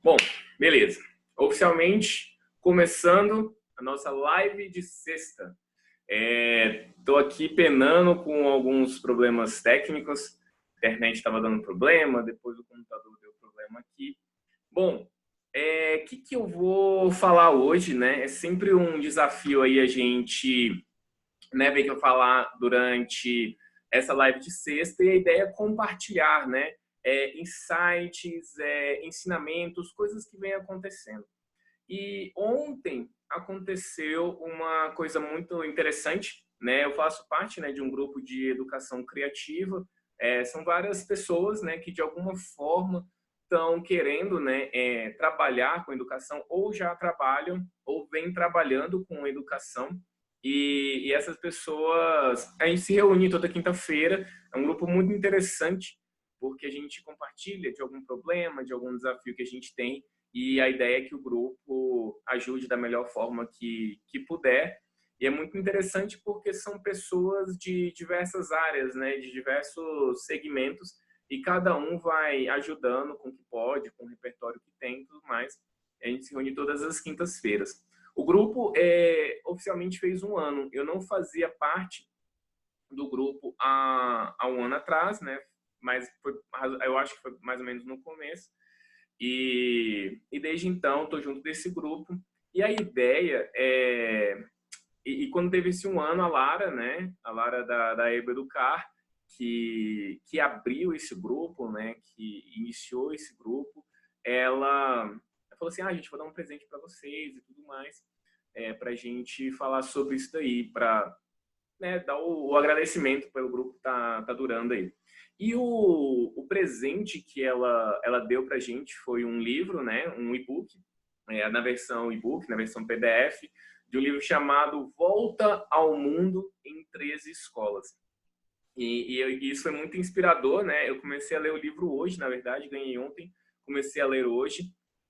Bom, beleza. Oficialmente, começando a nossa live de sexta. Estou aqui penando com alguns problemas técnicos. A internet estava dando problema, depois o computador deu problema aqui. Bom, que eu vou falar hoje, né? É sempre um desafio aí a gente, né, ver que eu falar durante essa live de sexta, e a ideia é compartilhar, né? Insights, ensinamentos, coisas que vêm acontecendo. E ontem aconteceu uma coisa muito interessante, né? Eu faço parte, né, de um grupo de educação criativa. São várias pessoas, né, que de alguma forma estão querendo, né, trabalhar com educação, ou já trabalham ou vêm trabalhando com educação. E essas pessoas, a gente se reúne toda quinta-feira. É um grupo muito interessante porque a gente compartilha de algum problema, de algum desafio que a gente tem, e a ideia é que o grupo ajude da melhor forma que puder. E é muito interessante porque são pessoas de diversas áreas, né, de diversos segmentos, e cada um vai ajudando com o que pode, com o repertório que tem e tudo mais. A gente se reúne todas as quintas-feiras. O grupo oficialmente fez um ano. Eu não fazia parte do grupo há um ano atrás, né? Mas eu acho que foi mais ou menos no começo. E desde então estou junto desse grupo. E a ideia é... E quando teve esse um ano, a Lara, né? A Lara da EBA Educar, que abriu esse grupo, né? Que iniciou esse grupo, ela falou assim, a gente vai dar um presente para vocês e tudo mais, para a gente falar sobre isso daí, para, né, dar o agradecimento pelo grupo tá durando aí. E o presente que ela deu pra gente foi um livro, né, um e-book, na versão e-book, na versão PDF, de um livro chamado Volta ao Mundo em 13 Escolas. E isso foi muito inspirador, né? Eu comecei a ler o livro hoje, na verdade, ganhei ontem, comecei a ler hoje.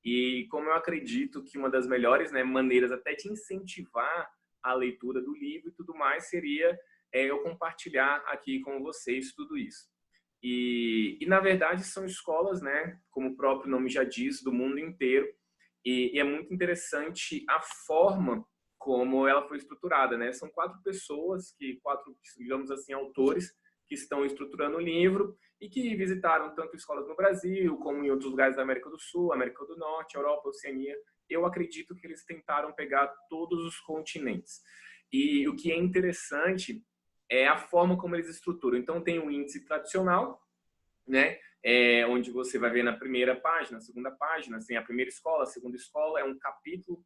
E como eu acredito que uma das melhores, né, maneiras até de incentivar a leitura do livro e tudo mais seria eu compartilhar aqui com vocês tudo isso. E na verdade são escolas, né, como o próprio nome já diz, do mundo inteiro. E é muito interessante a forma como ela foi estruturada, né? São quatro pessoas, quatro, digamos assim, autores que estão estruturando o livro e que visitaram tanto escolas no Brasil como em outros lugares da América do Sul, América do Norte, Europa, Oceania. Eu acredito que eles tentaram pegar todos os continentes. E o que é interessante é a forma como eles estruturam. Então tem o índice tradicional, né? Onde você vai ver na primeira página, segunda página, assim, a primeira escola, a segunda escola, é um capítulo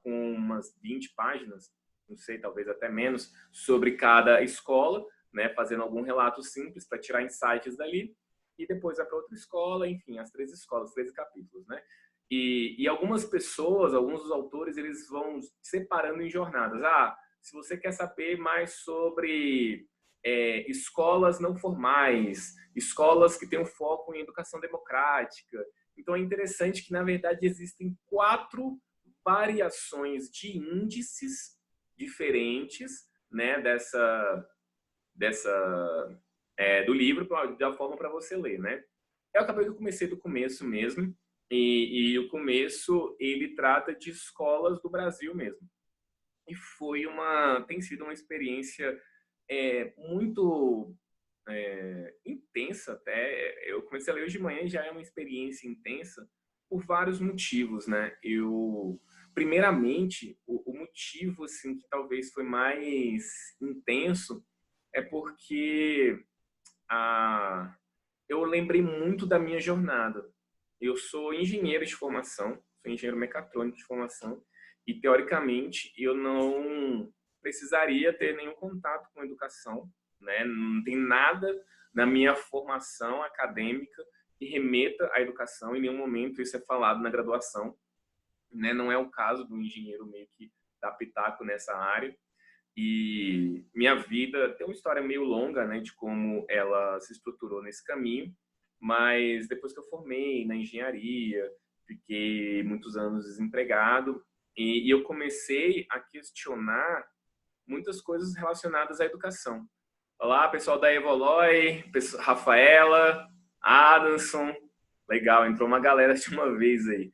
com umas 20 páginas, não sei, talvez até menos, sobre cada escola, né? Fazendo algum relato simples para tirar insights dali, e depois vai para outra escola, enfim, as 13 escolas, 13 capítulos, né? E algumas pessoas, alguns dos autores, eles vão separando em jornadas. Se você quer saber mais sobre escolas não formais, escolas que têm um foco em educação democrática. Então é interessante que, na verdade, existem 4 variações de índices diferentes, né, do livro, da forma para você ler, né? Eu acabei que eu comecei do começo mesmo, e o começo ele trata de escolas do Brasil mesmo. E tem sido uma experiência muito intensa até. Eu comecei a ler hoje de manhã e já é uma experiência intensa por vários motivos, né? Primeiramente, o motivo assim que talvez foi mais intenso é porque eu lembrei muito da minha jornada. Eu sou engenheiro de formação, sou engenheiro mecatrônico de formação, e teoricamente eu não precisaria ter nenhum contato com educação, né? Não tem nada na minha formação acadêmica que remeta à educação. Em nenhum momento isso é falado na graduação, né? Não é o caso do engenheiro meio que dar pitaco nessa área. E minha vida tem uma história meio longa, né, de como ela se estruturou nesse caminho, mas depois que eu formei na engenharia, fiquei muitos anos desempregado, e eu comecei a questionar muitas coisas relacionadas à educação. Olá, pessoal da Evoloi, Rafaela, Adamson, legal, entrou uma galera de uma vez aí.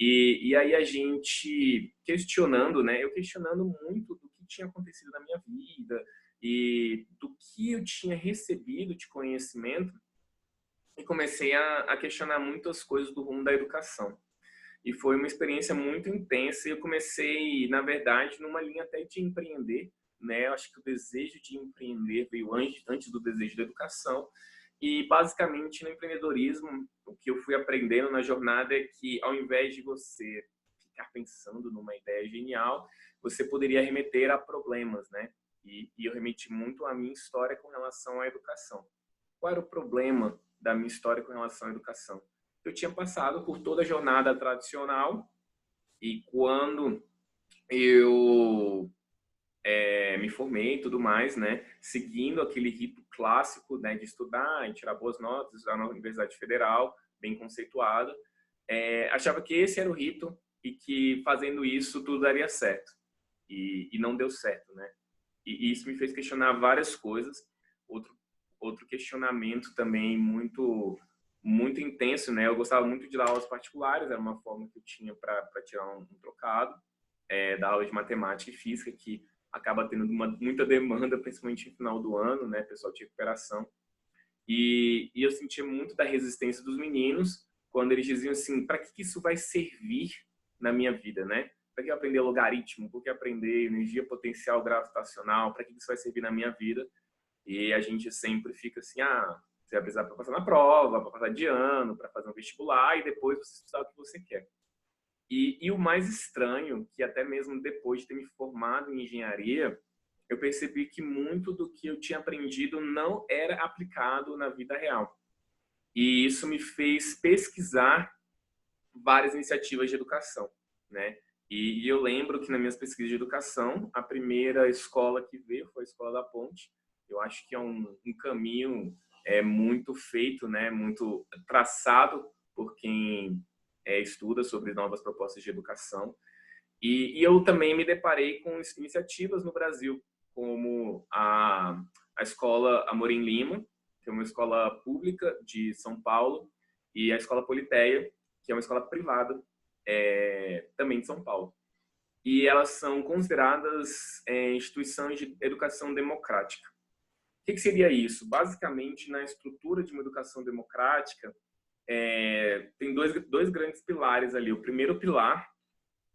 E aí a gente questionando, né? Eu questionando muito do que tinha acontecido na minha vida e do que eu tinha recebido de conhecimento, e comecei a questionar muitas coisas do rumo da educação. E foi uma experiência muito intensa e eu comecei, na verdade, numa linha até de empreender, né? Eu acho que o desejo de empreender veio antes do desejo da educação. E, basicamente, no empreendedorismo, o que eu fui aprendendo na jornada é que, ao invés de você ficar pensando numa ideia genial, você poderia remeter a problemas, né? E eu remeti muito à minha história com relação à educação. Qual era o problema da minha história com relação à educação? Eu tinha passado por toda a jornada tradicional e quando eu me formei e tudo mais, né, seguindo aquele rito clássico, né, de estudar e tirar boas notas, estudar na Universidade Federal, bem conceituado, achava que esse era o rito e que fazendo isso tudo daria certo. E não deu certo, né? E isso me fez questionar várias coisas. Outro, outro questionamento também muito intenso, né? Eu gostava muito de dar aulas particulares, era uma forma que eu tinha para tirar um trocado, da aula de matemática e física, que acaba tendo muita demanda, principalmente no final do ano, né? Pessoal de recuperação. E eu sentia muito da resistência dos meninos quando eles diziam assim, para que isso vai servir na minha vida, né? Para que aprender logaritmo? Por que aprender energia potencial gravitacional? Para que isso vai servir na minha vida? E a gente sempre fica assim, você vai precisar para passar na prova, para passar de ano, para fazer um vestibular e depois você estudar o que você quer. E o mais estranho, que até mesmo depois de ter me formado em engenharia, eu percebi que muito do que eu tinha aprendido não era aplicado na vida real. E isso me fez pesquisar várias iniciativas de educação, né? E eu lembro que nas minhas pesquisas de educação, a primeira escola que veio foi a Escola da Ponte. Eu acho que é um caminho muito feito, né? Muito traçado por quem estuda sobre novas propostas de educação. E eu também me deparei com iniciativas no Brasil, como a Escola Amorim Lima, que é uma escola pública de São Paulo, e a Escola Politeia, que é uma escola privada também de São Paulo. E elas são consideradas instituições de educação democrática. O que seria isso? Basicamente, na estrutura de uma educação democrática, tem dois grandes pilares ali. O primeiro pilar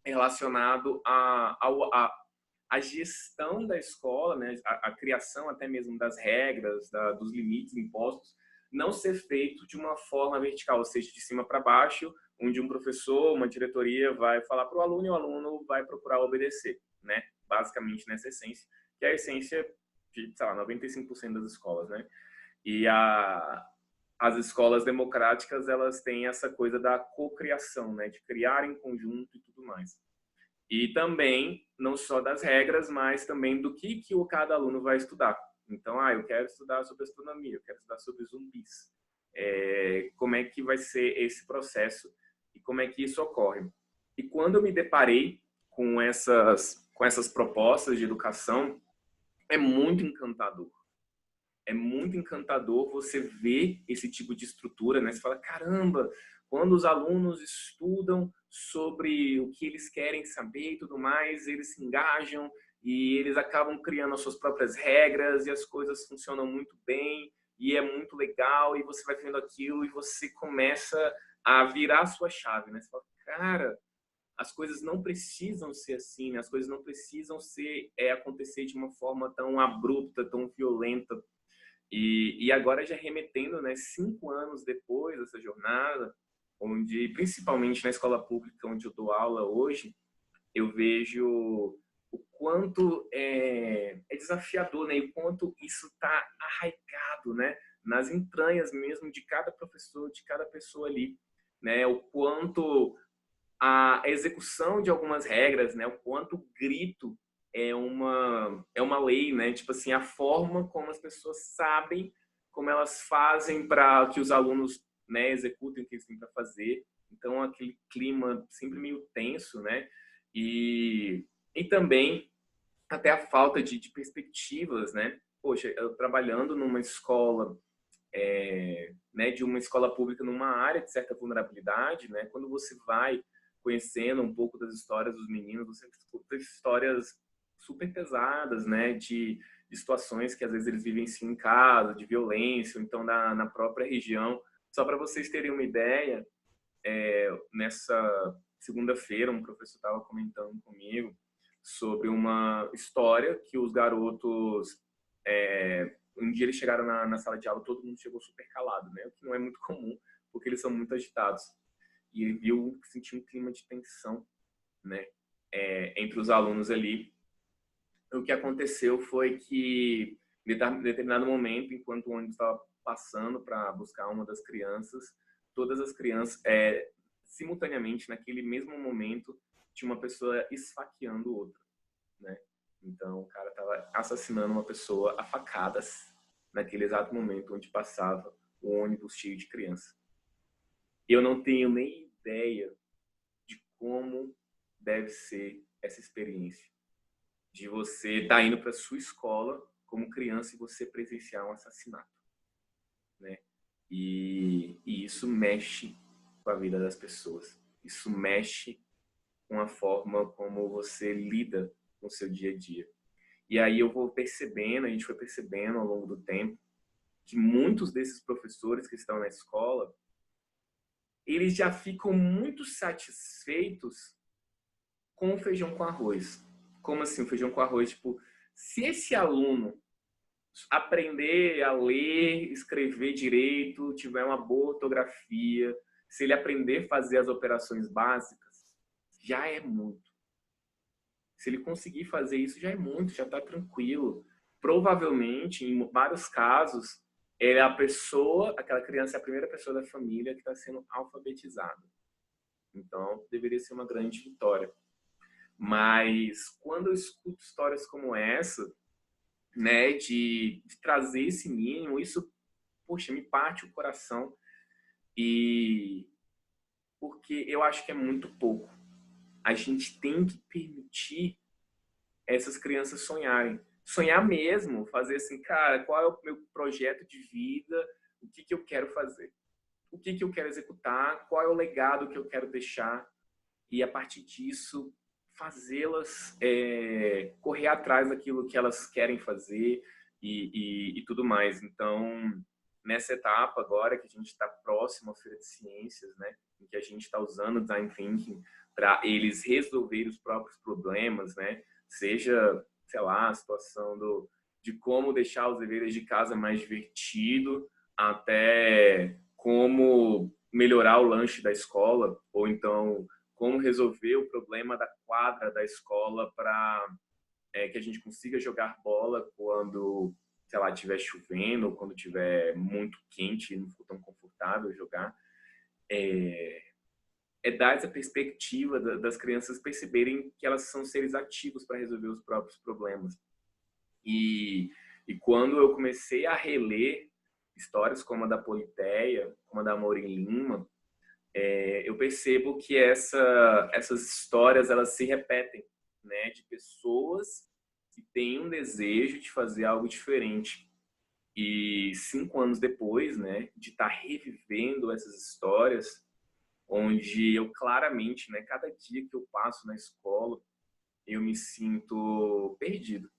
é relacionado à gestão da escola, né? A criação até mesmo das regras, dos limites impostos, não ser feito de uma forma vertical, ou seja, de cima para baixo, onde um professor, uma diretoria vai falar para o aluno e o aluno vai procurar obedecer, né? Basicamente nessa essência, que é a essência de, sei lá, 95% das escolas, né? E as escolas democráticas, elas têm essa coisa da cocriação, né? De criar em conjunto e tudo mais. E também, não só das regras, mas também do que cada aluno vai estudar. Então, eu quero estudar sobre astronomia, eu quero estudar sobre zumbis. Como é que vai ser esse processo e como é que isso ocorre? E quando eu me deparei com essas propostas de educação, é muito encantador. É muito encantador você ver esse tipo de estrutura, né? Você fala, caramba, quando os alunos estudam sobre o que eles querem saber e tudo mais, eles se engajam e eles acabam criando as suas próprias regras e as coisas funcionam muito bem e é muito legal e você vai vendo aquilo e você começa a virar a sua chave, né? Você fala, cara, as coisas não precisam ser assim, né? As coisas não precisam acontecer de uma forma tão abrupta, tão violenta. E agora já remetendo, né, 5 anos depois dessa jornada, onde principalmente na escola pública onde eu dou aula hoje, eu vejo o quanto é desafiador, né, e o quanto isso está arraigado, né, nas entranhas mesmo de cada professor, de cada pessoa ali, né, o quanto a execução de algumas regras, né, o quanto o grito é uma lei, né? Tipo assim, a forma como as pessoas sabem, como elas fazem para que os alunos, né, executem o que eles têm para fazer. Então, aquele clima sempre meio tenso, né? E também até a falta de perspectivas, né? Poxa, eu trabalhando numa escola, né, de uma escola pública numa área de certa vulnerabilidade, né? Quando conhecendo um pouco das histórias dos meninos, você escuta histórias super pesadas, né, de situações que às vezes eles vivenciam em casa, de violência, ou então na própria região. Só para vocês terem uma ideia, nessa segunda-feira um professor estava comentando comigo sobre uma história que os garotos, um dia eles chegaram na sala de aula, todo mundo chegou super calado, né, o que não é muito comum, porque eles são muito agitados. E ele sentiu um clima de tensão, né, entre os alunos ali. O que aconteceu foi que, em determinado momento, enquanto o ônibus estava passando para buscar uma das crianças, todas as crianças, simultaneamente, naquele mesmo momento, tinha uma pessoa esfaqueando outra, né? Então, o cara estava assassinando uma pessoa a facadas naquele exato momento onde passava o ônibus cheio de criança. Eu não tenho nem ideia de como deve ser essa experiência de você estar indo para sua escola como criança e você presenciar um assassinato, né? E isso mexe com a vida das pessoas. Isso mexe com a forma como você lida com o seu dia a dia. E aí eu vou percebendo, a gente foi percebendo ao longo do tempo, que muitos desses professores que estão na escola, eles já ficam muito satisfeitos com o feijão com arroz. Como assim o feijão com arroz? Tipo, se esse aluno aprender a ler, escrever direito, tiver uma boa ortografia, se ele aprender a fazer as operações básicas, já é muito. Se ele conseguir fazer isso, já é muito, já está tranquilo. Provavelmente, em vários casos, é a pessoa, aquela criança é a primeira pessoa da família que está sendo alfabetizada. Então, deveria ser uma grande vitória. Mas quando eu escuto histórias como essa, né, de trazer esse mínimo, isso, poxa, me parte o coração. E porque eu acho que é muito pouco. A gente tem que permitir essas crianças sonharem. Sonhar mesmo, fazer assim, cara, qual é o meu projeto de vida, o que eu quero fazer, o que eu quero executar, qual é o legado que eu quero deixar, e a partir disso fazê-las correr atrás daquilo que elas querem fazer e tudo mais. Então, nessa etapa agora que a gente está próximo à Feira de Ciências, né, em que a gente está usando o Design Thinking para eles resolverem os próprios problemas, né, seja, sei lá, a situação de como deixar os deveres de casa mais divertido, até como melhorar o lanche da escola, ou então como resolver o problema da quadra da escola para que a gente consiga jogar bola quando, sei lá, estiver chovendo ou quando estiver muito quente e não for tão confortável jogar. Dar essa perspectiva das crianças perceberem que elas são seres ativos para resolver os próprios problemas. E quando eu comecei a reler histórias como a da Politeia, como a da Maureen Lima, eu percebo que essas histórias elas se repetem, né, de pessoas que têm um desejo de fazer algo diferente. E 5 anos depois, né, de estar revivendo essas histórias, onde eu claramente, né, cada dia que eu passo na escola, eu me sinto perdido,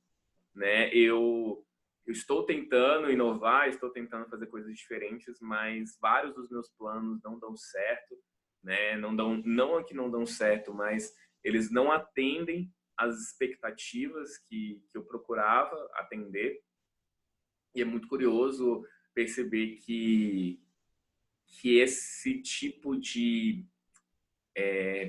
né? Eu estou tentando inovar, estou tentando fazer coisas diferentes, mas vários dos meus planos não dão certo, né? Não é que não dão certo, mas eles não atendem às expectativas que eu procurava atender. E é muito curioso perceber que esse tipo de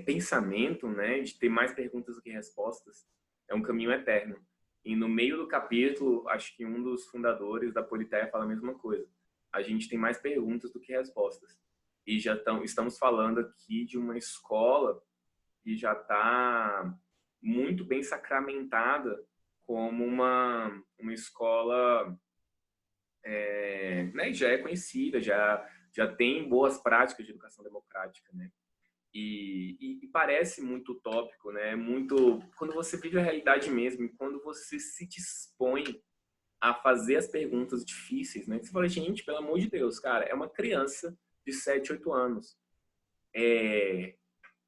pensamento, né, de ter mais perguntas do que respostas, é um caminho eterno. E no meio do capítulo, acho que um dos fundadores da Politeia fala a mesma coisa. A gente tem mais perguntas do que respostas. E estamos falando aqui de uma escola que já está muito bem sacramentada como uma escola, né, já é conhecida, já tem boas práticas de educação democrática, né? E parece muito utópico, né? Muito quando você vive a realidade mesmo, e quando você se dispõe a fazer as perguntas difíceis, né? Você fala, gente, pelo amor de Deus, cara, é uma criança de 7, 8 anos.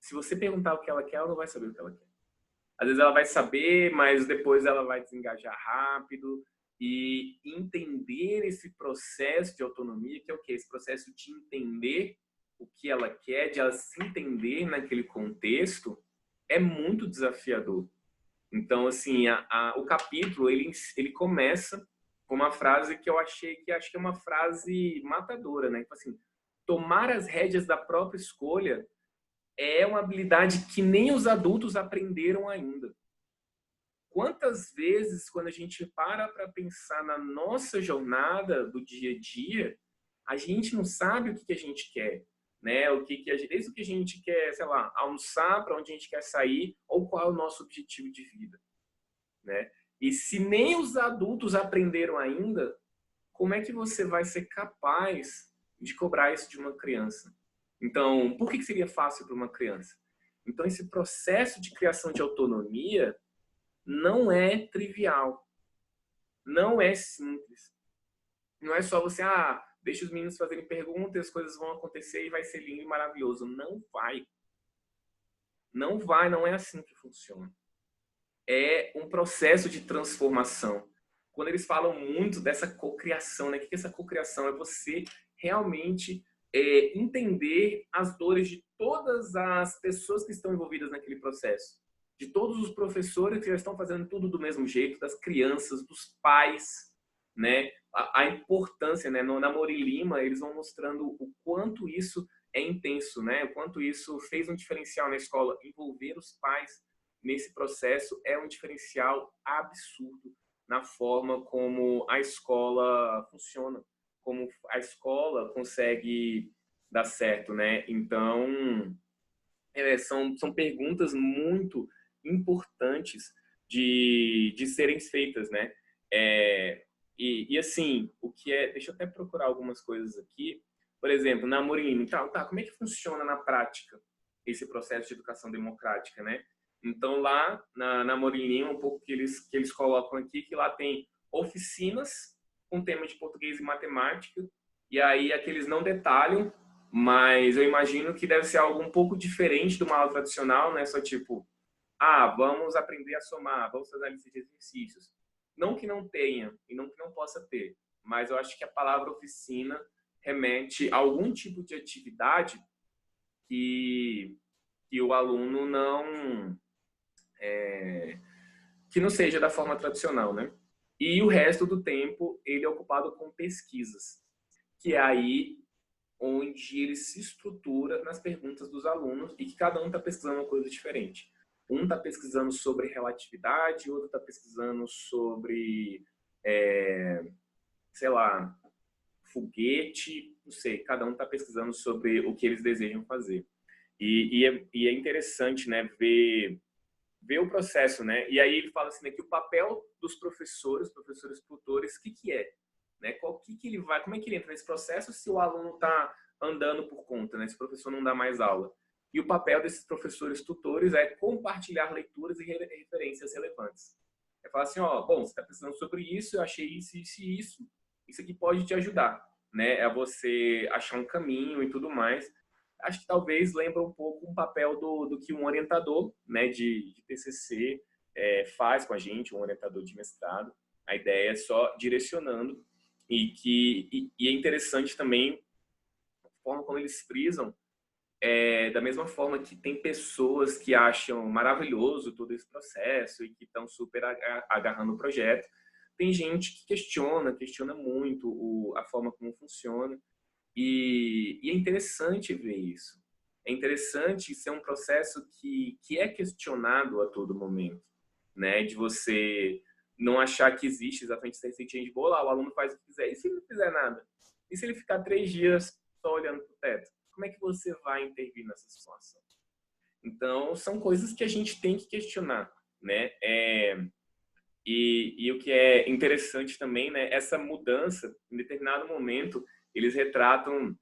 se você perguntar o que ela quer, ela não vai saber o que ela quer. Às vezes ela vai saber, mas depois ela vai desengajar rápido. E entender esse processo de autonomia, que é o quê? Esse processo de entender o que ela quer, de ela se entender naquele contexto, é muito desafiador. Então, assim, o capítulo, ele começa com uma frase que eu acho que é uma frase matadora, né? Tipo assim, tomar as rédeas da própria escolha é uma habilidade que nem os adultos aprenderam ainda. Quantas vezes, quando a gente para pensar na nossa jornada do dia a dia, a gente não sabe o que a gente quer, né? Desde o que a gente quer, sei lá, almoçar, para onde a gente quer sair, ou qual é o nosso objetivo de vida, né? E se nem os adultos aprenderam ainda, como é que você vai ser capaz de cobrar isso de uma criança? Então, por que seria fácil para uma criança? Então, esse processo de criação de autonomia não é trivial, não é simples. Não é só você, deixa os meninos fazerem perguntas, as coisas vão acontecer e vai ser lindo e maravilhoso. Não vai. Não vai, não é assim que funciona. É um processo de transformação. Quando eles falam muito dessa cocriação, né? O que é essa cocriação? É você realmente entender as dores de todas as pessoas que estão envolvidas naquele processo. De todos os professores que já estão fazendo tudo do mesmo jeito, das crianças, dos pais, né? A importância, né? Na Morim Lima, eles vão mostrando o quanto isso é intenso, né? O quanto isso fez um diferencial na escola. Envolver os pais nesse processo é um diferencial absurdo na forma como a escola funciona, como a escola consegue dar certo, né? Então, são perguntas muito importantes de serem feitas, né? E assim, o que é... Deixa eu até procurar algumas coisas aqui. Por exemplo, na Morim, tá, como é que funciona na prática esse processo de educação democrática, né? Então, lá na Morim Lima, um pouco que eles colocam aqui, que lá tem oficinas com tema de português e matemática, e aí aqueles não detalham, mas eu imagino que deve ser algo um pouco diferente do uma aula tradicional, né? Só tipo, vamos aprender a somar, vamos fazer a lista de exercícios. Não que não tenha e não que não possa ter, mas eu acho que a palavra oficina remete a algum tipo de atividade que o aluno não... que não seja da forma tradicional, né? E o resto do tempo ele é ocupado com pesquisas, que é aí onde ele se estrutura nas perguntas dos alunos e que cada um está pesquisando uma coisa diferente. Um está pesquisando sobre relatividade, outro está pesquisando sobre, sei lá, foguete, não sei, cada um está pesquisando sobre o que eles desejam fazer. E é interessante, né, ver o processo, né? E aí ele fala assim, né, que o papel dos professores tutores, o que é? Né? Que ele vai, como é que ele entra nesse processo se o aluno está andando por conta, né? Se o professor não dá mais aula. E o papel desses professores tutores é compartilhar leituras e referências relevantes. É falar assim, bom, você está pensando sobre isso, eu achei isso, isso e isso aqui pode te ajudar, né? É você achar um caminho e tudo mais. Acho que talvez lembra um pouco um papel do que um orientador, né, de TCC faz com a gente, um orientador de mestrado. A ideia é só direcionando e é interessante também a forma como eles frisam, da mesma forma que tem pessoas que acham maravilhoso todo esse processo e que estão super agarrando o projeto, tem gente que questiona muito a forma como funciona. E é interessante ver isso. É interessante ser um processo que é questionado a todo momento, né? De você não achar que existe exatamente essa receitinha de bolo, o aluno faz o que quiser. E se ele não fizer nada? E se ele ficar 3 dias só olhando para o teto? Como é que você vai intervir nessa situação? Então, são coisas que a gente tem que questionar, né? E o que é interessante também, né? Essa mudança, em determinado momento, eles retratam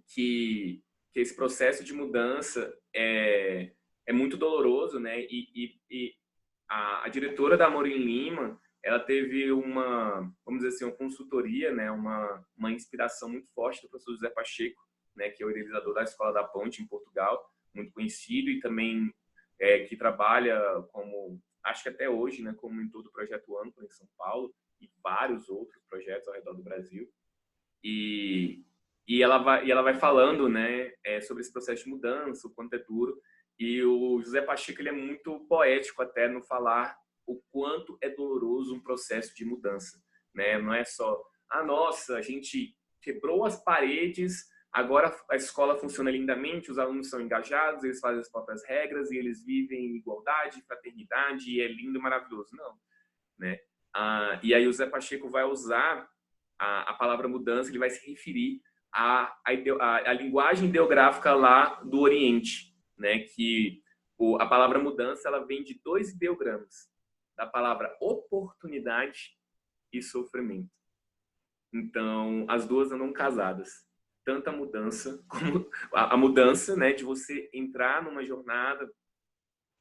que esse processo de mudança é muito doloroso, né? E a diretora da Morim Lima, ela teve vamos dizer assim, uma consultoria, né? Uma inspiração muito forte do professor José Pacheco, né? Que é o idealizador da Escola da Ponte em Portugal, muito conhecido e também que trabalha como, acho que até hoje, né, como mentor do Projeto Âncora em São Paulo e vários outros projetos ao redor do Brasil. E ela vai falando, né, sobre esse processo de mudança, o quanto é duro. E o José Pacheco, ele é muito poético até no falar o quanto é doloroso um processo de mudança, né? Não é só, nossa, a gente quebrou as paredes, agora a escola funciona lindamente, os alunos são engajados, eles fazem as próprias regras e eles vivem em igualdade, fraternidade, e é lindo, maravilhoso. Não, né? E aí o José Pacheco vai usar a palavra mudança, ele vai se referir à linguagem ideográfica lá do Oriente, né? Que a palavra mudança, ela vem de 2 ideogramas, da palavra oportunidade e sofrimento. Então, as duas andam casadas. Tanto a mudança, como a mudança, né? De você entrar numa jornada,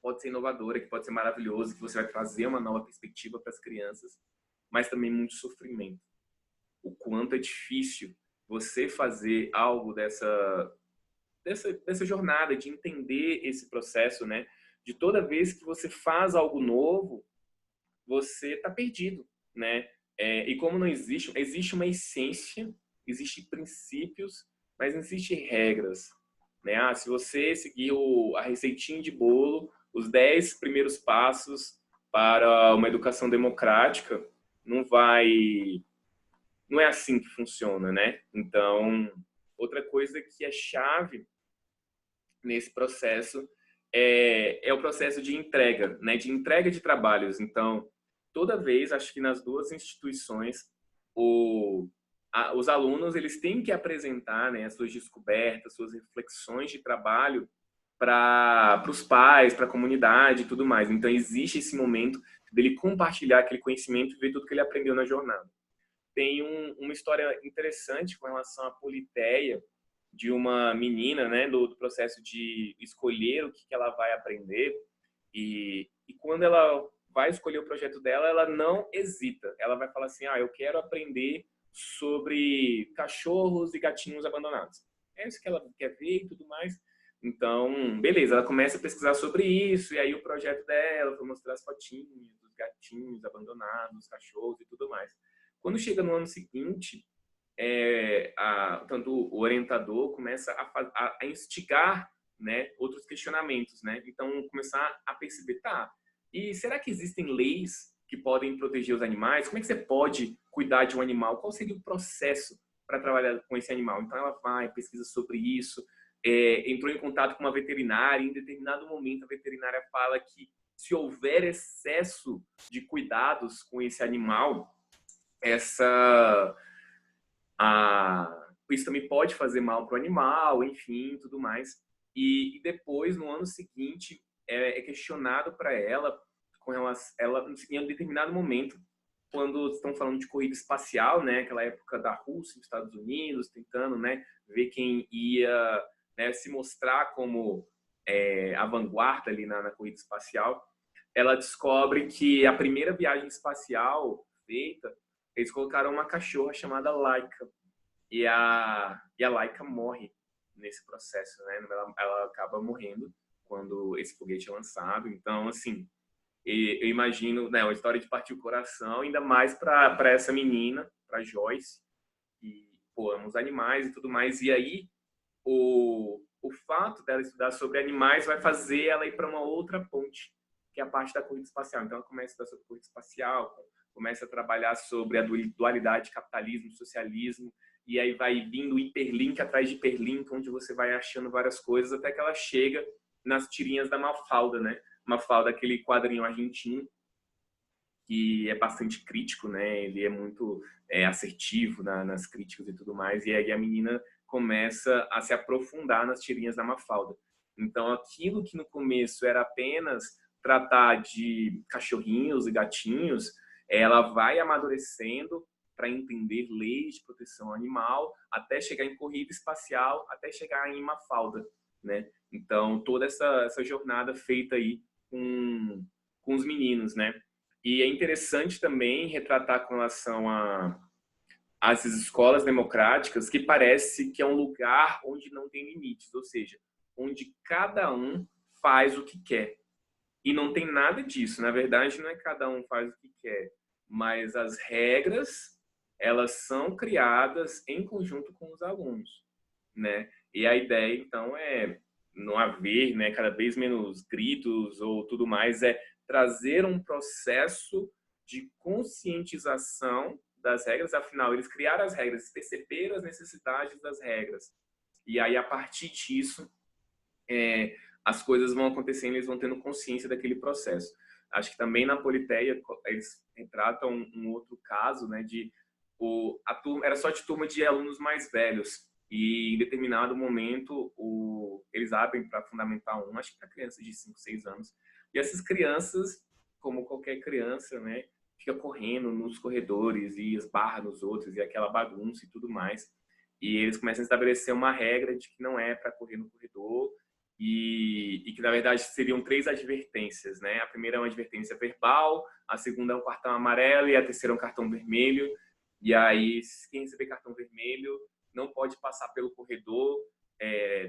pode ser inovadora, que pode ser maravilhoso, que você vai trazer uma nova perspectiva para as crianças, mas também muito sofrimento. O quanto é difícil você fazer algo dessa jornada, de entender esse processo, né? De toda vez que você faz algo novo, você está perdido, né? E como não existe uma essência, existem princípios, mas não existem regras, né? Se você seguir a receitinha de bolo, os 10 primeiros passos para uma educação democrática, não é assim que funciona, né? Então, outra coisa que é chave nesse processo é o processo de entrega, né? De entrega de trabalhos. Então, toda vez, acho que nas duas instituições, os alunos eles têm que apresentar, né, as suas descobertas, suas reflexões de trabalho para os pais, para a comunidade e tudo mais. Então, existe esse momento dele compartilhar aquele conhecimento e ver tudo que ele aprendeu na jornada. Tem uma história interessante com relação à Politeia, de uma menina, né, do processo de escolher o que ela vai aprender. E quando ela vai escolher o projeto dela, ela não hesita. Ela vai falar assim, eu quero aprender sobre cachorros e gatinhos abandonados. É isso que ela quer ver e tudo mais. Então, beleza, ela começa a pesquisar sobre isso, e aí o projeto dela foi mostrar as fotinhas dos gatinhos abandonados, dos cachorros e tudo mais. Quando chega no ano seguinte, tanto o orientador começa a instigar, né, outros questionamentos, né? Então, começar a perceber, e será que existem leis que podem proteger os animais? Como é que você pode cuidar de um animal? Qual seria o processo para trabalhar com esse animal? Então, ela vai, pesquisa sobre isso, entrou em contato com uma veterinária, em determinado momento a veterinária fala que se houver excesso de cuidados com esse animal, isso também pode fazer mal para o animal, enfim, tudo mais. E depois, no ano seguinte, é questionado para ela, com relação, ela, em um determinado momento, quando estão falando de corrida espacial, né, aquela época da Rússia, dos Estados Unidos, tentando, né, ver quem ia, né, se mostrar como a vanguarda ali na corrida espacial, ela descobre que a primeira viagem espacial feita, eles colocaram uma cachorra chamada Laika. E a Laika morre nesse processo, né? Ela acaba morrendo quando esse foguete é lançado. Então, assim, eu imagino, né, uma história de partir o coração, ainda mais para essa menina, para Joyce, que, ama os animais e tudo mais. E aí, o fato dela estudar sobre animais vai fazer ela ir para uma outra ponte, que é a parte da corrida espacial. Então, ela começa a estudar sobre corrida espacial, começa a trabalhar sobre a dualidade capitalismo, socialismo, e aí vai vindo hiperlink atrás de hiperlink, onde você vai achando várias coisas, até que ela chega nas tirinhas da Mafalda, né? Mafalda, aquele quadrinho argentino, que é bastante crítico, né? Ele é muito assertivo nas críticas e tudo mais, e aí a menina começa a se aprofundar nas tirinhas da Mafalda. Então, aquilo que no começo era apenas tratar de cachorrinhos e gatinhos, ela vai amadurecendo para entender leis de proteção animal, até chegar em corrida espacial, até chegar em Mafalda, né? Então, toda essa jornada feita aí com os meninos, né? E é interessante também retratar com relação às escolas democráticas, que parece que é um lugar onde não tem limites, ou seja, onde cada um faz o que quer. E não tem nada disso. Na verdade, não é cada um faz o que quer, mas as regras, elas são criadas em conjunto com os alunos, né? E a ideia, então, é não haver, né, cada vez menos gritos ou tudo mais, é trazer um processo de conscientização das regras. Afinal, eles criaram as regras, perceberam as necessidades das regras. E aí, a partir disso, as coisas vão acontecendo, eles vão tendo consciência daquele processo. Acho que também na Politeia eles retratam um outro caso, né, de a turma era só de turma de alunos mais velhos e em determinado momento eles abrem para Fundamental 1, acho que para crianças de 5, 6 anos. E essas crianças, como qualquer criança, né, fica correndo nos corredores e esbarra nos outros e aquela bagunça e tudo mais. E eles começam a estabelecer uma regra de que não é para correr no corredor e que, na verdade, seriam 3 advertências, né? A primeira é uma advertência verbal, a segunda é um cartão amarelo e a terceira é um cartão vermelho. E aí, quem receber cartão vermelho não pode passar pelo corredor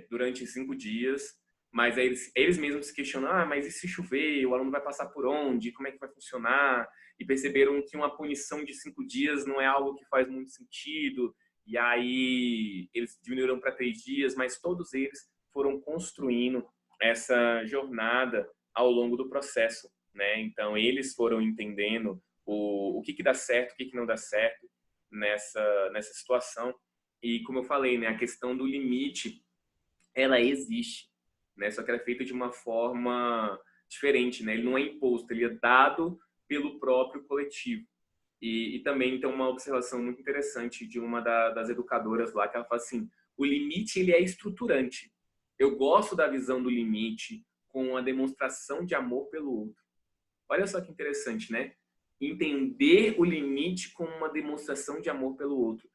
durante 5 dias. Mas aí eles mesmos se questionam, mas e se chover? O aluno vai passar por onde? Como é que vai funcionar? E perceberam que uma punição de 5 dias não é algo que faz muito sentido. E aí eles diminuíram para 3 dias, mas todos eles foram construindo essa jornada ao longo do processo, né? Então eles foram entendendo o que dá certo, o que não dá certo nessa situação. E como eu falei, né, a questão do limite, ela existe, né? Só que ela é feita de uma forma diferente, né? Ele não é imposto, ele é dado pelo próprio coletivo. E também tem uma observação muito interessante de uma das educadoras lá, que ela fala assim, o limite ele é estruturante. Eu gosto da visão do limite com a demonstração de amor pelo outro. Olha só que interessante, né? Entender o limite com uma demonstração de amor pelo outro.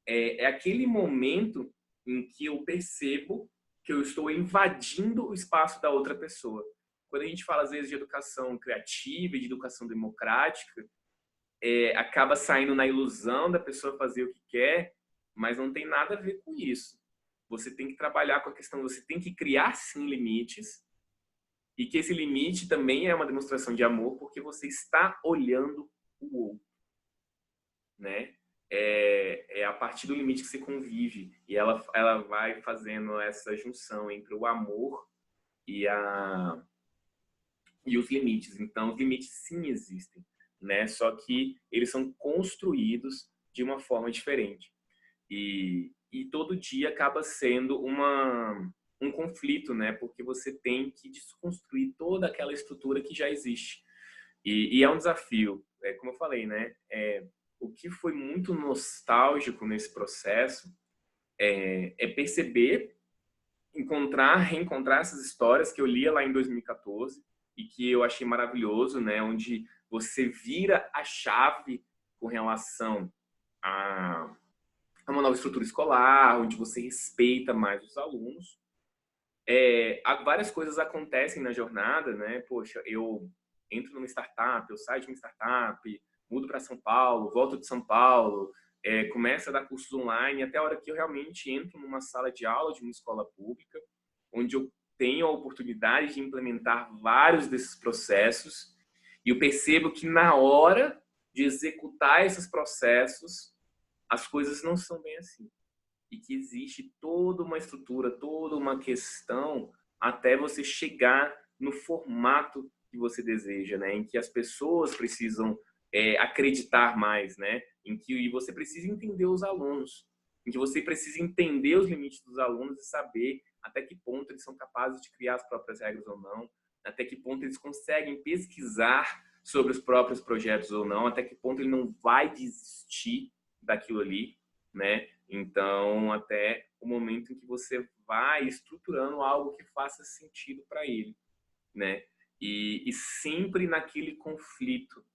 É aquele momento em que eu percebo que eu estou invadindo o espaço da outra pessoa. Quando a gente fala, às vezes, de educação criativa e de educação democrática, acaba saindo na ilusão da pessoa fazer o que quer, mas não tem nada a ver com isso. Você tem que trabalhar com a questão, você tem que criar sim limites, e que esse limite também é uma demonstração de amor, porque você está olhando o outro, né? É a partir do limite que você convive, e ela vai fazendo essa junção entre o amor e os limites. Então, os limites sim existem, né? Só que eles são construídos de uma forma diferente. E todo dia acaba sendo um conflito, né? Porque você tem que desconstruir toda aquela estrutura que já existe. E é um desafio, como eu falei, né? O que foi muito nostálgico nesse processo é perceber, reencontrar essas histórias que eu lia lá em 2014 e que eu achei maravilhoso, né? Onde você vira a chave com relação a uma nova estrutura escolar, onde você respeita mais os alunos. Várias coisas acontecem na jornada, né? Poxa, eu entro numa startup, eu saio de uma startup, mudo para São Paulo, volto de São Paulo, começo a dar cursos online, até a hora que eu realmente entro numa sala de aula de uma escola pública, onde eu tenho a oportunidade de implementar vários desses processos, e eu percebo que na hora de executar esses processos, as coisas não são bem assim. E que existe toda uma estrutura, toda uma questão até você chegar no formato que você deseja, né? Em que as pessoas precisam acreditar mais, né? Em que você precisa entender os alunos, em que você precisa entender os limites dos alunos e saber até que ponto eles são capazes de criar as próprias regras ou não, até que ponto eles conseguem pesquisar sobre os próprios projetos ou não, até que ponto ele não vai desistir daquilo ali, né? Então, até o momento em que você vai estruturando algo que faça sentido para ele, né? E sempre naquele conflito.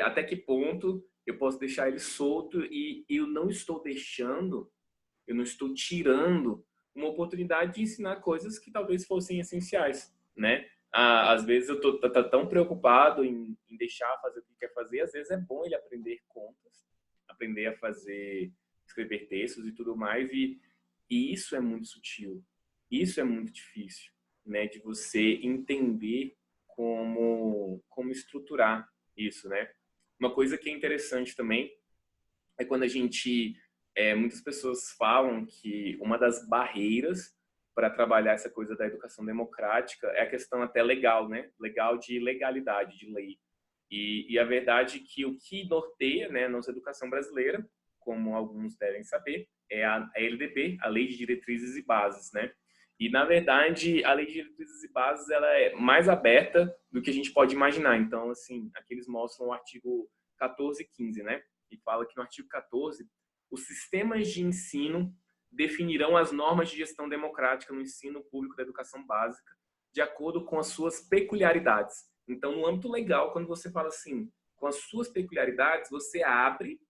Até que ponto eu posso deixar ele solto e eu não estou deixando, eu não estou tirando uma oportunidade de ensinar coisas que talvez fossem essenciais, né? Às vezes eu tô tão preocupado em deixar fazer o que quer fazer, às vezes é bom ele aprender contas, aprender a escrever textos e tudo mais, e isso é muito sutil. Isso é muito difícil, né? De você entender como estruturar isso, né? Uma coisa que é interessante também é quando muitas pessoas falam que uma das barreiras para trabalhar essa coisa da educação democrática é a questão até legal, né? Legal de legalidade, de lei. E a verdade é que o que norteia, né, a nossa educação brasileira, como alguns devem saber, é a LDB, a Lei de Diretrizes e Bases, né? E, na verdade, a Lei de Diretrizes e Bases ela é mais aberta do que a gente pode imaginar. Então, assim, aqui eles mostram o artigo 14 e 15, né? E fala que no artigo 14, os sistemas de ensino definirão as normas de gestão democrática no ensino público da educação básica, de acordo com as suas peculiaridades. Então, no âmbito legal, quando você fala assim, com as suas peculiaridades, você abre,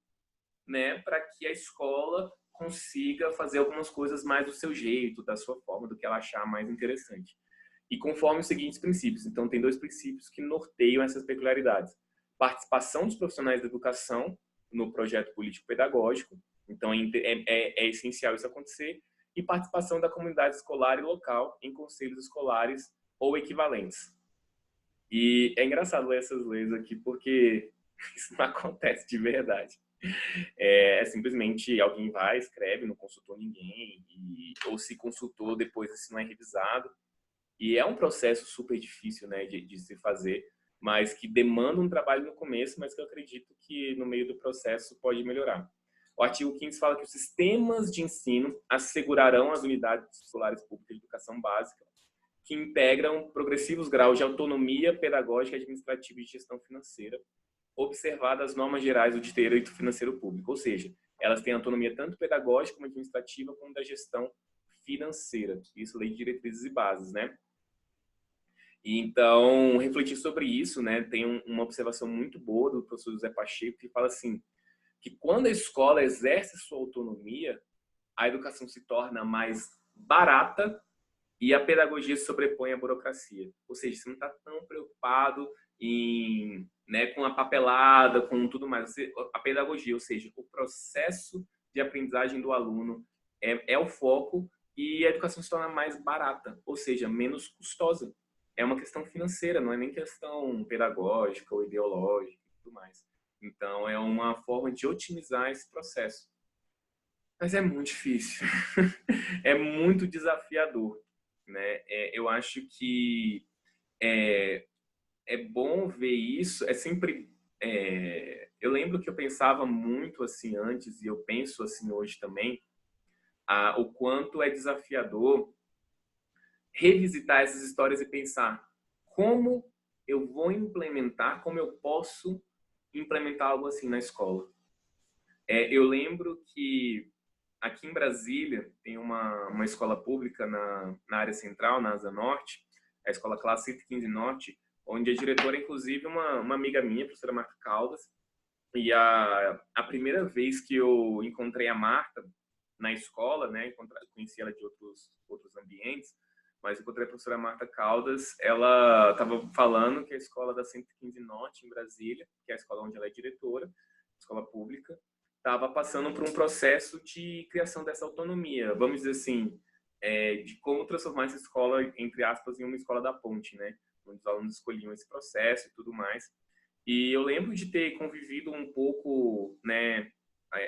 né, para que a escola consiga fazer algumas coisas mais do seu jeito, da sua forma, do que ela achar mais interessante. E conforme os seguintes princípios. Então, tem 2 princípios que norteiam essas peculiaridades. Participação dos profissionais da educação no projeto político-pedagógico. Então, é essencial isso acontecer. E participação da comunidade escolar e local em conselhos escolares ou equivalentes. E é engraçado ler essas leis aqui, porque isso não acontece de verdade. Simplesmente alguém vai, escreve, não consultou ninguém, ou se consultou, depois isso não é revisado. E é um processo super difícil, né, de se fazer, mas que demanda um trabalho no começo, mas que eu acredito que no meio do processo pode melhorar. O artigo 15 fala que os sistemas de ensino assegurarão as unidades escolares públicas de educação básica que integram progressivos graus de autonomia pedagógica, administrativa e de gestão financeira, observadas as normas gerais do direito financeiro público, ou seja, elas têm autonomia tanto pedagógica como administrativa como da gestão financeira. Isso, lei de diretrizes e bases, né? E então, refletir sobre isso, né? Tem uma observação muito boa do professor José Pacheco que fala assim, que quando a escola exerce sua autonomia, a educação se torna mais barata e a pedagogia se sobrepõe à burocracia. Ou seja, você não está tão preocupado com a papelada, com tudo mais. A pedagogia, ou seja, o processo de aprendizagem do aluno é o foco e a educação se torna mais barata, ou seja, menos custosa. É uma questão financeira, não é nem questão pedagógica ou ideológica e tudo mais. Então, é uma forma de otimizar esse processo. Mas é muito difícil. É muito desafiador, né? Eu acho que é bom ver isso. Eu lembro que eu pensava muito assim antes e eu penso assim hoje também, o quanto é desafiador revisitar essas histórias e pensar como eu vou implementar, como eu posso implementar algo assim na escola. Eu lembro que aqui em Brasília tem uma escola pública na área central, na Asa Norte, a Escola Classe 115 Norte, onde a diretora é inclusive uma amiga minha, a professora Marta Caldas, e a primeira vez que eu encontrei a Marta na escola, né, conheci ela de outros ambientes, mas encontrei a professora Marta Caldas, ela estava falando que a escola da 115 Norte, em Brasília, que é a escola onde ela é diretora, escola pública, estava passando por um processo de criação dessa autonomia, vamos dizer assim, de como transformar essa escola, entre aspas, em uma escola da ponte, né? Onde os alunos escolhiam esse processo e tudo mais. E eu lembro de ter convivido um pouco, né?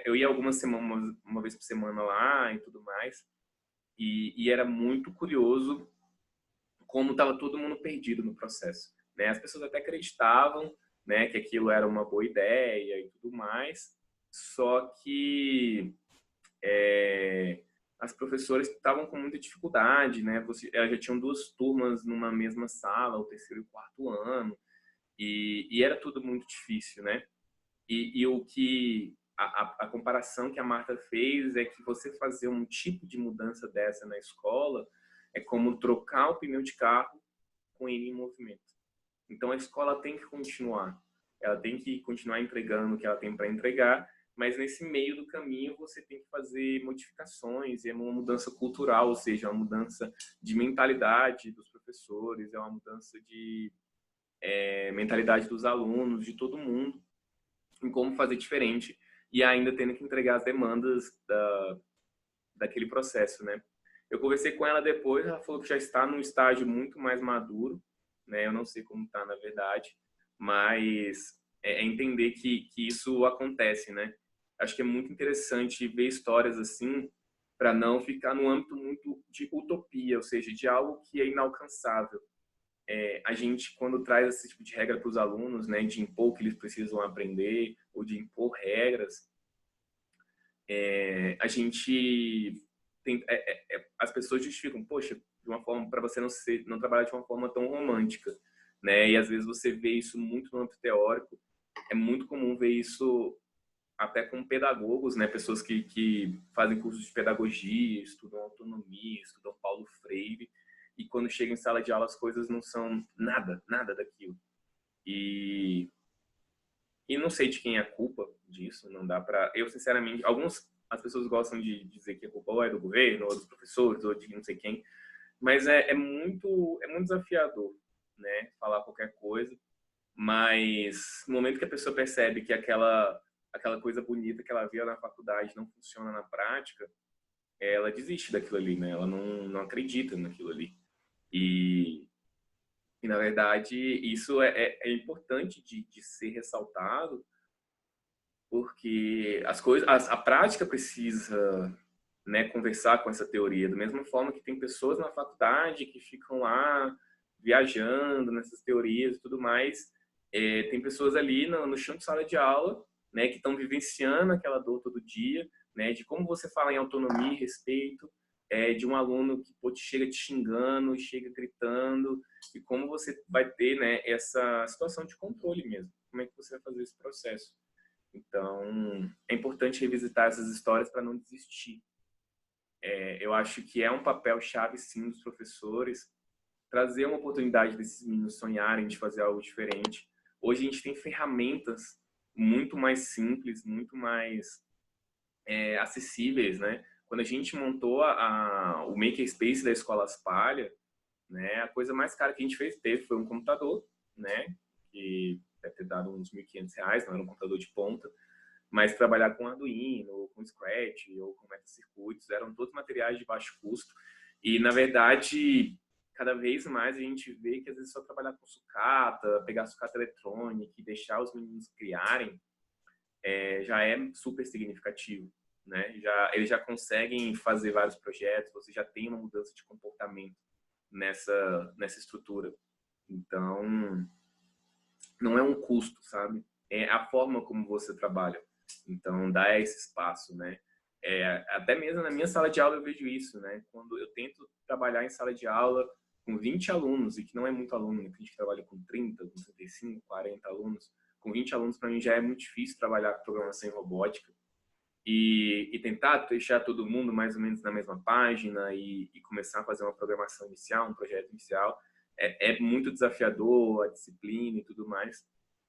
Eu ia algumas semanas, uma vez por semana lá e tudo mais, e era muito curioso como estava todo mundo perdido no processo, né? As pessoas até acreditavam, né, que aquilo era uma boa ideia e tudo mais, só que as professoras estavam com muita dificuldade, né? Já tinham 2 turmas numa mesma sala, o terceiro e o quarto ano, e era tudo muito difícil, né? E o que a comparação que a Marta fez é que você fazer um tipo de mudança dessa na escola é como trocar o pneu de carro com ele em movimento. Então a escola tem que continuar, ela tem que continuar entregando o que ela tem para entregar, mas nesse meio do caminho você tem que fazer modificações, é uma mudança cultural, ou seja, uma mudança de mentalidade dos professores, é uma mudança de mentalidade dos alunos, de todo mundo, em como fazer diferente e ainda tendo que entregar as demandas daquele processo, né? Eu conversei com ela depois, ela falou que já está num estágio muito mais maduro, né? Eu não sei como está, na verdade, mas é entender que isso acontece, né? Acho que é muito interessante ver histórias assim, para não ficar no âmbito muito de utopia, ou seja, de algo que é inalcançável. A gente, quando traz esse tipo de regra para os alunos, né, de impor o que eles precisam aprender, ou de impor regras, a gente tem, as pessoas justificam, poxa, de uma forma para você não trabalhar de uma forma tão romântica, né? E às vezes você vê isso muito no âmbito teórico. É muito comum ver isso até com pedagogos, né? Pessoas que fazem cursos de pedagogia, estudam autonomia, estudam Paulo Freire, e quando chegam em sala de aula as coisas não são nada daquilo. E não sei de quem é a culpa disso, não dá para. Eu, sinceramente, as pessoas gostam de dizer que a culpa ou é do governo, ou dos professores, ou de não sei quem, mas é muito desafiador, né? Falar qualquer coisa, mas no momento que a pessoa percebe que aquela coisa bonita que ela via na faculdade não funciona na prática, ela desiste daquilo ali, né? Ela não acredita naquilo ali. E, e na verdade, isso é importante de ser ressaltado, porque a prática precisa, né, conversar com essa teoria, da mesma forma que tem pessoas na faculdade que ficam lá viajando nessas teorias e tudo mais, tem pessoas ali no chão de sala de aula, né, que estão vivenciando aquela dor todo dia, né, de como você fala em autonomia e respeito, de um aluno que pô, chega te xingando, chega gritando, e como você vai ter, né, essa situação de controle mesmo, como é que você vai fazer esse processo. Então, é importante revisitar essas histórias para não desistir. Eu acho que é um papel chave, sim, dos professores, trazer uma oportunidade desses meninos sonharem de fazer algo diferente. Hoje a gente tem ferramentas muito mais simples, muito mais acessíveis, né? Quando a gente montou o Makerspace da Escola Aspalha, né, a coisa mais cara que a gente teve foi um computador, né, que deve ter dado uns R$ 1.500, não era um computador de ponta, mas trabalhar com Arduino, ou com Scratch, ou com metacircuitos, eram todos materiais de baixo custo. E, na verdade, cada vez mais a gente vê que às vezes só trabalhar com sucata, pegar sucata eletrônica e deixar os meninos criarem, já é super significativo, né? Eles já conseguem fazer vários projetos, você já tem uma mudança de comportamento nessa estrutura. Então, não é um custo, sabe? É a forma como você trabalha. Então, dá esse espaço, né? Até mesmo na minha sala de aula eu vejo isso, né? Quando eu tento trabalhar em sala de aula com 20 alunos, e que não é muito aluno, né? A gente trabalha com 30, com 35, 40 alunos. Com 20 alunos, para mim, já é muito difícil trabalhar com programação em robótica. E tentar deixar todo mundo mais ou menos na mesma página e começar a fazer uma programação inicial, um projeto inicial, é muito desafiador, a disciplina e tudo mais.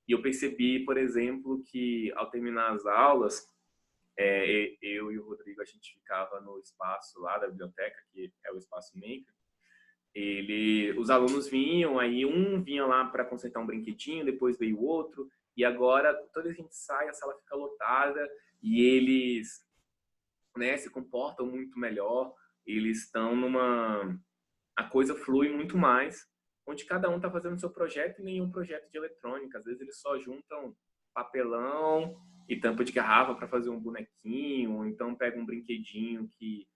E eu percebi, por exemplo, que ao terminar as aulas, eu e o Rodrigo, a gente ficava no espaço lá da biblioteca, que é o espaço Maker. Os alunos vinham, aí um vinha lá para consertar um brinquedinho, depois veio o outro, e agora toda a gente sai, a sala fica lotada, e eles, né, se comportam muito melhor, eles estão a coisa flui muito mais, onde cada um está fazendo o seu projeto e nenhum projeto de eletrônica. Às vezes eles só juntam papelão e tampa de garrafa para fazer um bonequinho, ou então pega um brinquedinho que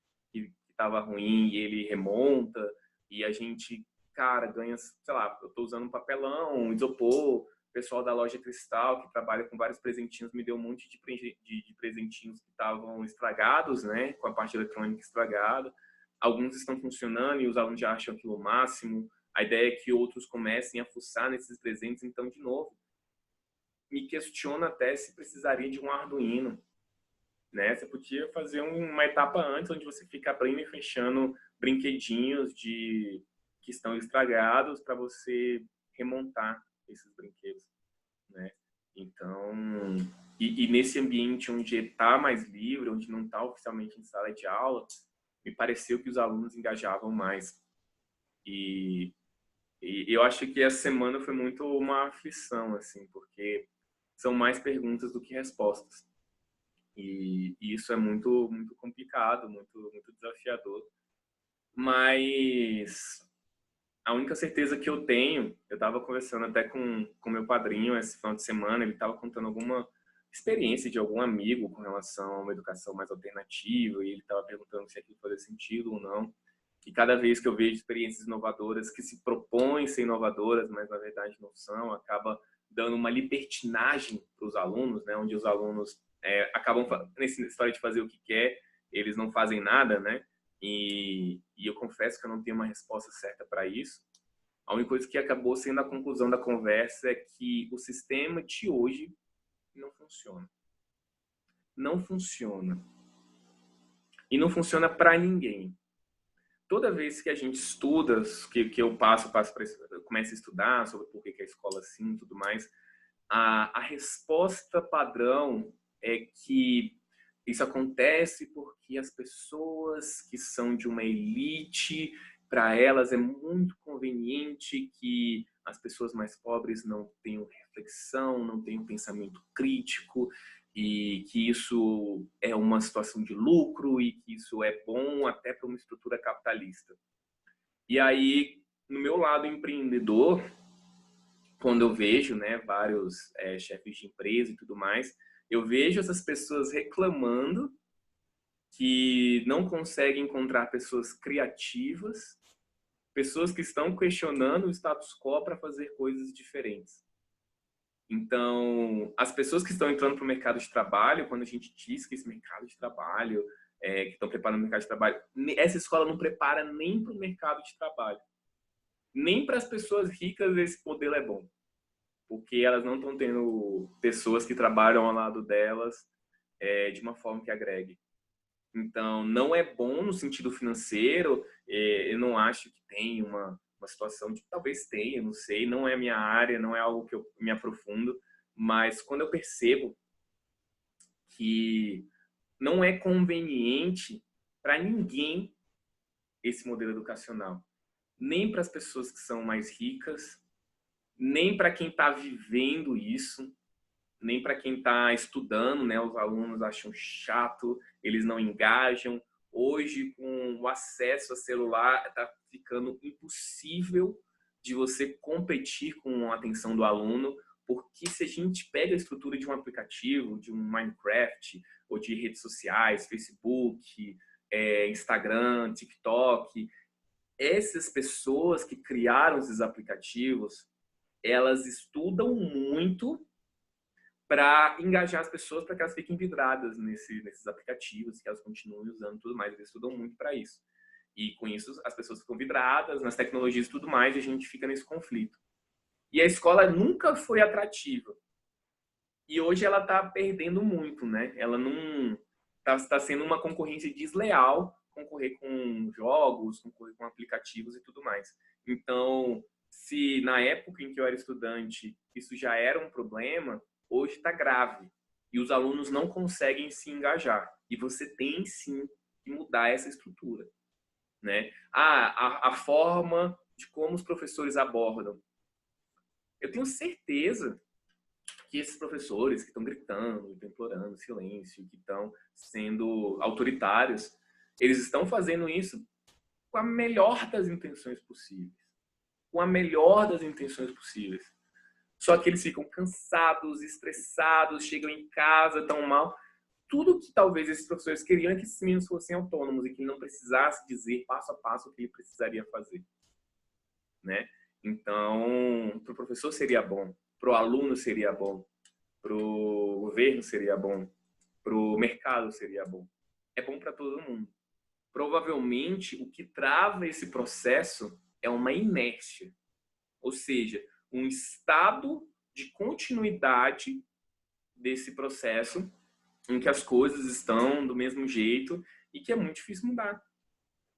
estava ruim e ele remonta, e a gente, cara, ganha, sei lá, eu estou usando um papelão, um isopor, o pessoal da loja Cristal, que trabalha com vários presentinhos, me deu um monte de presentinhos que estavam estragados, né, com a parte eletrônica estragada. Alguns estão funcionando e os alunos já acham aquilo o máximo. A ideia é que outros comecem a fuçar nesses presentes. Então, de novo, me questiono até se precisaria de um Arduino, né? Você podia fazer uma etapa antes, onde você fica abrindo e fechando brinquedinhos que estão estragados para você remontar esses brinquedos, né? Então, e nesse ambiente onde está mais livre, onde não está oficialmente em sala de aula, me pareceu que os alunos engajavam mais. E, e eu acho que essa semana foi muito uma aflição, assim, porque são mais perguntas do que respostas. E isso é muito complicado, muito desafiador. Mas a única certeza que eu tenho, eu estava conversando até com meu padrinho esse final de semana, ele estava contando alguma experiência de algum amigo com relação a uma educação mais alternativa, e ele estava perguntando se aquilo fazia sentido ou não. E cada vez que eu vejo experiências inovadoras que se propõem ser inovadoras, mas na verdade não são, acaba dando uma libertinagem para os alunos, né? Onde os alunos acabam, nessa história de fazer o que quer, eles não fazem nada, né? E eu confesso que eu não tenho uma resposta certa para isso. A única coisa que acabou sendo a conclusão da conversa é que o sistema de hoje não funciona. Não funciona. E não funciona para ninguém. Toda vez que a gente estuda, que eu começo a estudar sobre por que a escola é assim e tudo mais, a resposta padrão é que isso acontece porque as pessoas que são de uma elite, para elas é muito conveniente que as pessoas mais pobres não tenham reflexão, não tenham pensamento crítico, e que isso é uma situação de lucro e que isso é bom até para uma estrutura capitalista. E aí, no meu lado empreendedor, quando eu vejo, né, vários chefes de empresa e tudo mais, eu vejo essas pessoas reclamando que não conseguem encontrar pessoas criativas, pessoas que estão questionando o status quo para fazer coisas diferentes. Então, as pessoas que estão entrando para o mercado de trabalho, quando a gente diz que esse mercado de trabalho, que estão preparando o mercado de trabalho, essa escola não prepara nem para o mercado de trabalho. Nem para as pessoas ricas esse modelo é bom. Porque elas não estão tendo pessoas que trabalham ao lado delas de uma forma que agregue. Então, não é bom no sentido financeiro, eu não acho que tem uma situação de, talvez tenha, não sei, não é minha área, não é algo que eu me aprofundo, mas quando eu percebo que não é conveniente para ninguém esse modelo educacional, nem para as pessoas que são mais ricas, nem para quem está vivendo isso, nem para quem está estudando, né? Os alunos acham chato, eles não engajam. Hoje, com o acesso a celular, está ficando impossível de você competir com a atenção do aluno, porque se a gente pega a estrutura de um aplicativo, de um Minecraft, ou de redes sociais, Facebook, Instagram, TikTok, essas pessoas que criaram esses aplicativos, elas estudam muito para engajar as pessoas, para que elas fiquem vidradas nesses aplicativos, que elas continuem usando tudo mais. Eles estudam muito para isso. E com isso, as pessoas ficam vidradas nas tecnologias e tudo mais, e a gente fica nesse conflito. E a escola nunca foi atrativa. E hoje ela está perdendo muito, né? Ela não está sendo uma concorrência desleal, concorrer com jogos, concorrer com aplicativos e tudo mais. Então, se na época em que eu era estudante isso já era um problema, hoje está grave. E os alunos não conseguem se engajar. E você tem sim que mudar essa estrutura, né? A forma de como os professores abordam. Eu tenho certeza que esses professores que estão gritando, que estão implorando silêncio, que estão sendo autoritários, eles estão fazendo isso com a melhor das intenções possíveis. Com a melhor das intenções possíveis. Só que eles ficam cansados, estressados, chegam em casa, tão mal. Tudo que talvez esses professores queriam é que esses meninos fossem autônomos e que ele não precisasse dizer passo a passo o que ele precisaria fazer, né? Então, para o professor seria bom, para o aluno seria bom, para o governo seria bom, para o mercado seria bom. É bom para todo mundo. Provavelmente, o que trava esse processo é uma inércia, ou seja, um estado de continuidade desse processo em que as coisas estão do mesmo jeito e que é muito difícil mudar.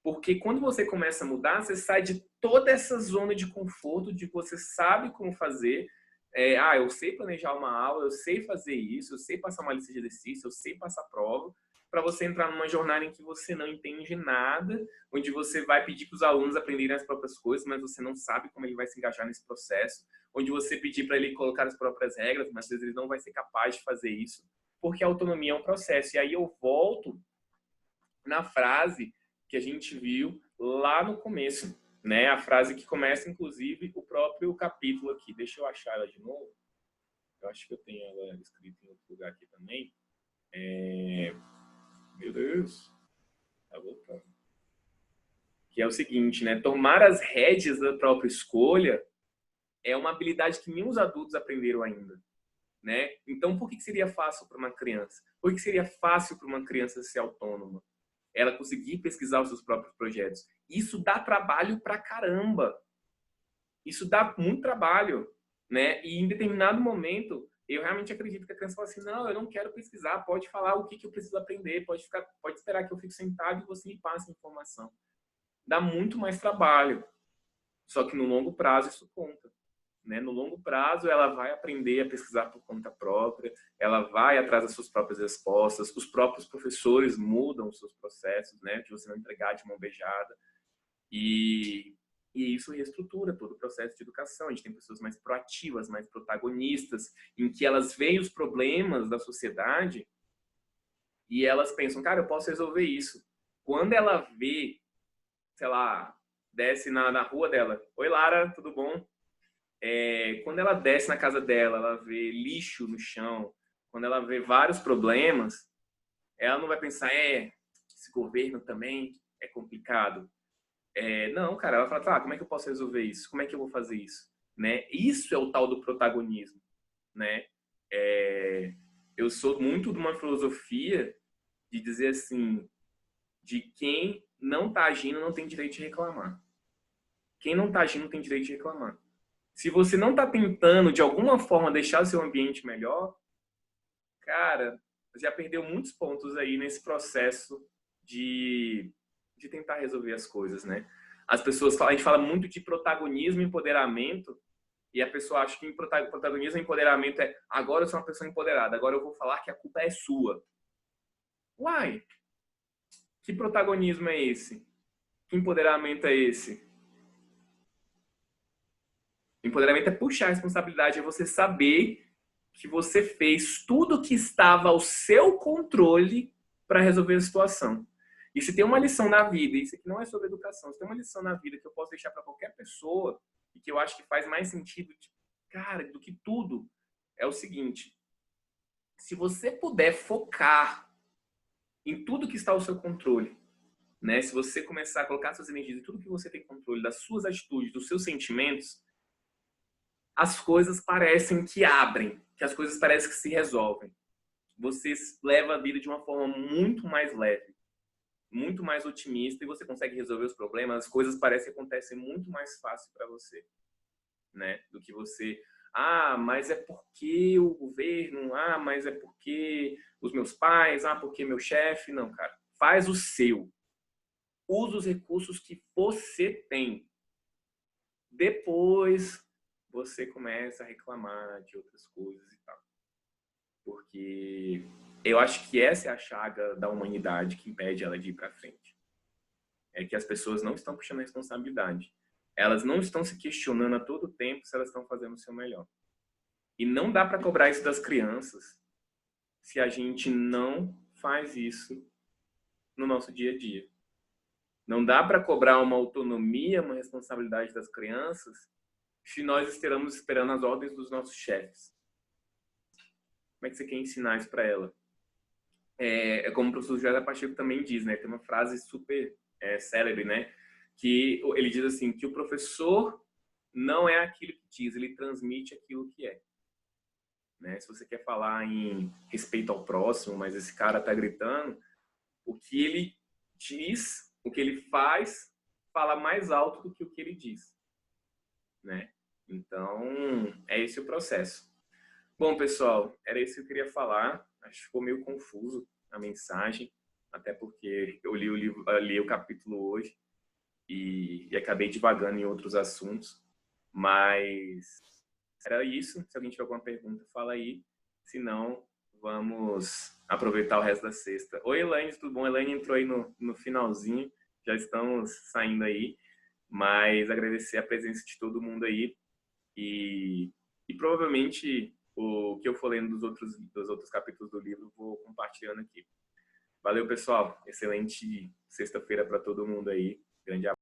Porque quando você começa a mudar, você sai de toda essa zona de conforto, de que você sabe como fazer. Eu sei planejar uma aula, eu sei fazer isso, eu sei passar uma lista de exercícios, eu sei passar prova, para você entrar numa jornada em que você não entende nada, onde você vai pedir para os alunos aprenderem as próprias coisas, mas você não sabe como ele vai se engajar nesse processo, onde você pedir para ele colocar as próprias regras, mas às vezes ele não vai ser capaz de fazer isso, porque a autonomia é um processo. E aí eu volto na frase que a gente viu lá no começo, né? A frase que começa, inclusive, o próprio capítulo aqui. Deixa eu achar ela de novo. Eu acho que eu tenho ela escrita em outro lugar aqui também. Meu Deus. Tá voltando. Que é o seguinte, né? Tomar as rédeas da própria escolha é uma habilidade que nem os adultos aprenderam ainda, né? Então, por que seria fácil para uma criança? Por que seria fácil para uma criança ser autônoma? Ela conseguir pesquisar os seus próprios projetos. Isso dá trabalho pra caramba. Isso dá muito trabalho, né? E em determinado momento, eu realmente acredito que a criança fala assim, não, eu não quero pesquisar, pode falar o que eu preciso aprender, pode esperar que eu fique sentado e você me passe a informação. Dá muito mais trabalho. Só que no longo prazo isso conta. Né? No longo prazo, ela vai aprender a pesquisar por conta própria, ela vai atrás das suas próprias respostas, os próprios professores mudam os seus processos, né? De você não entregar de mão beijada. E isso reestrutura todo o processo de educação. A gente tem pessoas mais proativas, mais protagonistas, em que elas veem os problemas da sociedade e elas pensam, cara, eu posso resolver isso. Quando ela vê, sei lá, desce na rua dela, oi Lara, tudo bom? Quando ela desce na casa dela, ela vê lixo no chão, quando ela vê vários problemas, ela não vai pensar, esse governo também é complicado. Não, cara, ela fala, tá, como é que eu posso resolver isso? Como é que eu vou fazer isso? Né? Isso é o tal do protagonismo, né? Eu sou muito de uma filosofia de dizer assim, de quem não está agindo não tem direito de reclamar. Quem não está agindo não tem direito de reclamar. Se você não está tentando, de alguma forma, deixar o seu ambiente melhor, cara, já perdeu muitos pontos aí nesse processo de tentar resolver as coisas, né? As pessoas falam, a gente fala muito de protagonismo e empoderamento, e a pessoa acha que protagonismo e empoderamento é agora eu sou uma pessoa empoderada, agora eu vou falar que a culpa é sua. Uai, que protagonismo é esse? Que empoderamento é esse? Empoderamento é puxar a responsabilidade, é você saber que você fez tudo que estava ao seu controle para resolver a situação. E se tem uma lição na vida, isso aqui não é sobre educação, se tem uma lição na vida que eu posso deixar para qualquer pessoa e que eu acho que faz mais sentido, cara, do que tudo, é o seguinte: se você puder focar em tudo que está ao seu controle, né? Se você começar a colocar suas energias em tudo que você tem controle, das suas atitudes, dos seus sentimentos, as coisas parecem que abrem, que as coisas parecem que se resolvem. Você leva a vida de uma forma muito mais leve, muito mais otimista e você consegue resolver os problemas. As coisas parecem que acontecem muito mais fácil para você, né? Do que você, mas é porque o governo, mas é porque os meus pais, porque meu chefe. Não, cara. Faz o seu. Usa os recursos que você tem. Depois você começa a reclamar de outras coisas e tal. Porque eu acho que essa é a chaga da humanidade que impede ela de ir para frente. É que as pessoas não estão puxando a responsabilidade. Elas não estão se questionando a todo tempo se elas estão fazendo o seu melhor. E não dá para cobrar isso das crianças se a gente não faz isso no nosso dia a dia. Não dá para cobrar uma autonomia, uma responsabilidade das crianças se nós estamos esperando as ordens dos nossos chefes. Como é que você quer ensinar isso para ela? É como o professor José Pacheco também diz, né? Tem uma frase super célebre, né? Que ele diz assim, que o professor não é aquilo que diz, ele transmite aquilo que é. Né? Se você quer falar em respeito ao próximo, mas esse cara tá gritando, o que ele diz, o que ele faz, fala mais alto do que o que ele diz. Né? Então, é esse o processo. Bom, pessoal, era isso que eu queria falar. Acho que ficou meio confuso a mensagem, até porque eu li o capítulo hoje e acabei divagando em outros assuntos. Mas era isso. Se alguém tiver alguma pergunta, fala aí. Se não, vamos aproveitar o resto da sexta. Oi, Elaine, tudo bom? Elaine entrou aí no finalzinho. Já estamos saindo aí. Mas agradecer a presença de todo mundo aí. E provavelmente o que eu for lendo dos outros capítulos do livro, vou compartilhando aqui. Valeu, pessoal. Excelente sexta-feira para todo mundo aí. Grande abraço.